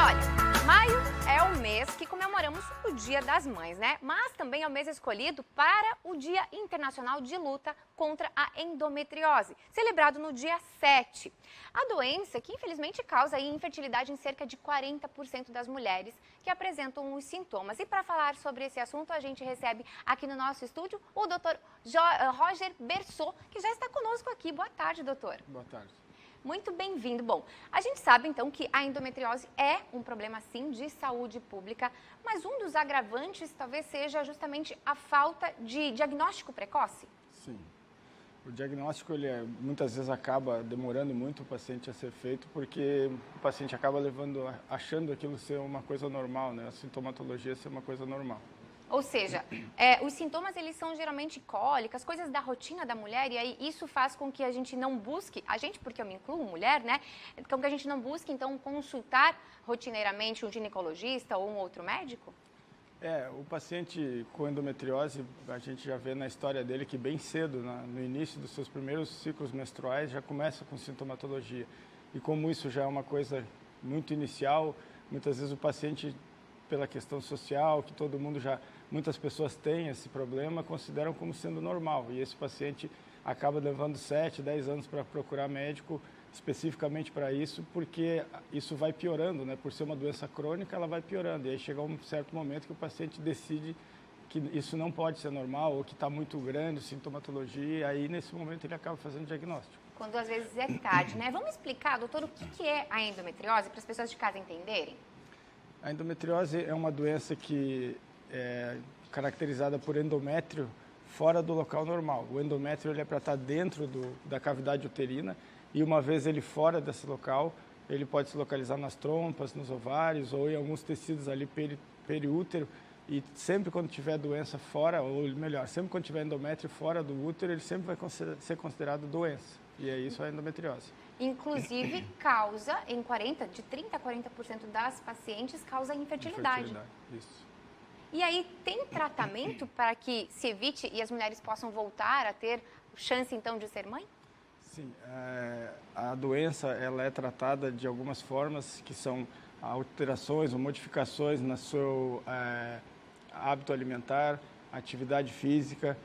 Olha, maio é o mês que comemoramos o Dia das Mães, né? Mas também é o mês escolhido para o Dia Internacional de Luta contra a Endometriose, celebrado no dia 7. A doença que infelizmente causa infertilidade em cerca de 40% das mulheres que apresentam os sintomas. E para falar sobre esse assunto, a gente recebe aqui no nosso estúdio o Dr. Roger Bersot, que já está conosco aqui. Boa tarde, doutor. Boa tarde. Muito bem-vindo. Bom, a gente sabe então que a endometriose é um problema sim de saúde pública, mas um dos agravantes talvez seja justamente a falta de diagnóstico precoce. Sim. O diagnóstico muitas vezes acaba demorando muito o paciente a ser feito porque o paciente acaba achando aquilo ser uma coisa normal, né? A sintomatologia ser uma coisa normal. Ou seja, os sintomas eles são geralmente cólicas, coisas da rotina da mulher, e aí isso faz com que a gente não busque, a gente, porque eu me incluo, mulher, né? Com que a gente não busque, então, consultar rotineiramente um ginecologista ou um outro médico? O paciente com endometriose, a gente já vê na história dele que bem cedo, no início dos seus primeiros ciclos menstruais, já começa com sintomatologia. E como isso já é uma coisa muito inicial, muitas vezes o paciente, pela questão social, que muitas pessoas têm esse problema, consideram como sendo normal. E esse paciente acaba levando 7, 10 anos para procurar médico especificamente para isso, porque isso vai piorando, né? Por ser uma doença crônica, ela vai piorando. E aí chega um certo momento que o paciente decide que isso não pode ser normal ou que está muito grande, sintomatologia, e aí nesse momento ele acaba fazendo diagnóstico. Quando às vezes é tarde, né? Vamos explicar, doutor, o que é a endometriose para as pessoas de casa entenderem? A endometriose é uma doença que é caracterizada por endométrio fora do local normal. O endométrio ele é para estar dentro da cavidade uterina e uma vez ele fora desse local, ele pode se localizar nas trompas, nos ovários ou em alguns tecidos ali periútero. E sempre quando tiver doença fora, ou melhor, sempre quando tiver endométrio fora do útero, ele sempre vai ser considerado doença. E é isso a endometriose. Inclusive, causa, de 30% a 40% das pacientes, causa infertilidade. Isso. E aí, tem tratamento para que se evite e as mulheres possam voltar a ter chance, então, de ser mãe? Sim. A doença ela é tratada de algumas formas, que são alterações ou modificações no seu hábito alimentar, atividade física,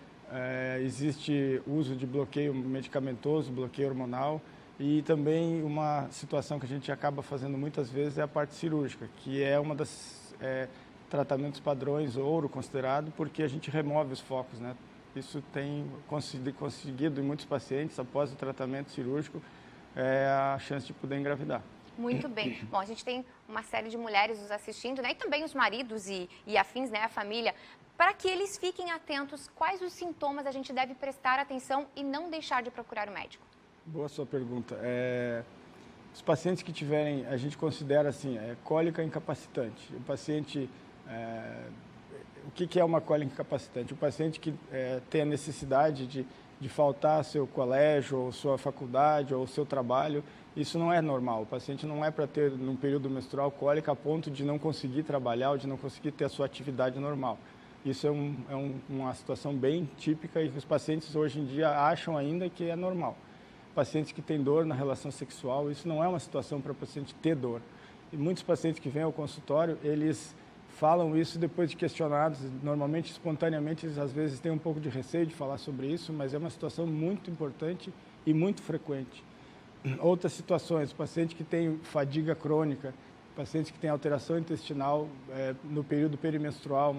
existe uso de bloqueio medicamentoso, bloqueio hormonal, e também uma situação que a gente acaba fazendo muitas vezes é a parte cirúrgica, que é uma das tratamentos padrões ouro considerado, porque a gente remove os focos, né? Isso tem conseguido em muitos pacientes, após o tratamento cirúrgico, a chance de poder engravidar. Muito bem. Bom, a gente tem uma série de mulheres nos assistindo, né? E também os maridos e afins, né? A família, para que eles fiquem atentos quais os sintomas a gente deve prestar atenção e não deixar de procurar o médico. Boa sua pergunta. Os pacientes que tiverem, a gente considera assim, cólica incapacitante. O paciente, o que é uma cólica incapacitante? O paciente que tem a necessidade de faltar ao seu colégio, ou sua faculdade, ou seu trabalho, isso não é normal. O paciente não é para ter, num período menstrual, cólica a ponto de não conseguir trabalhar ou de não conseguir ter a sua atividade normal. Isso é uma situação bem típica e os pacientes hoje em dia acham ainda que é normal. Pacientes que têm dor na relação sexual, isso não é uma situação para o paciente ter dor. E muitos pacientes que vêm ao consultório, eles falam isso depois de questionados, normalmente, espontaneamente, eles às vezes têm um pouco de receio de falar sobre isso, mas é uma situação muito importante e muito frequente. Outras situações, paciente que tem fadiga crônica, pacientes que têm alteração intestinal no período perimenstrual,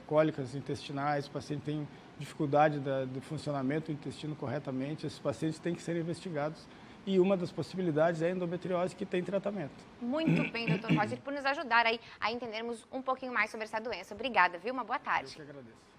cólicas intestinais, paciente tem dificuldade do funcionamento do intestino corretamente, esses pacientes têm que ser investigados. E uma das possibilidades é a endometriose, que tem tratamento. Muito bem, doutor Roger, por nos ajudar aí a entendermos um pouquinho mais sobre essa doença. Obrigada, viu? Uma boa tarde. Eu que agradeço.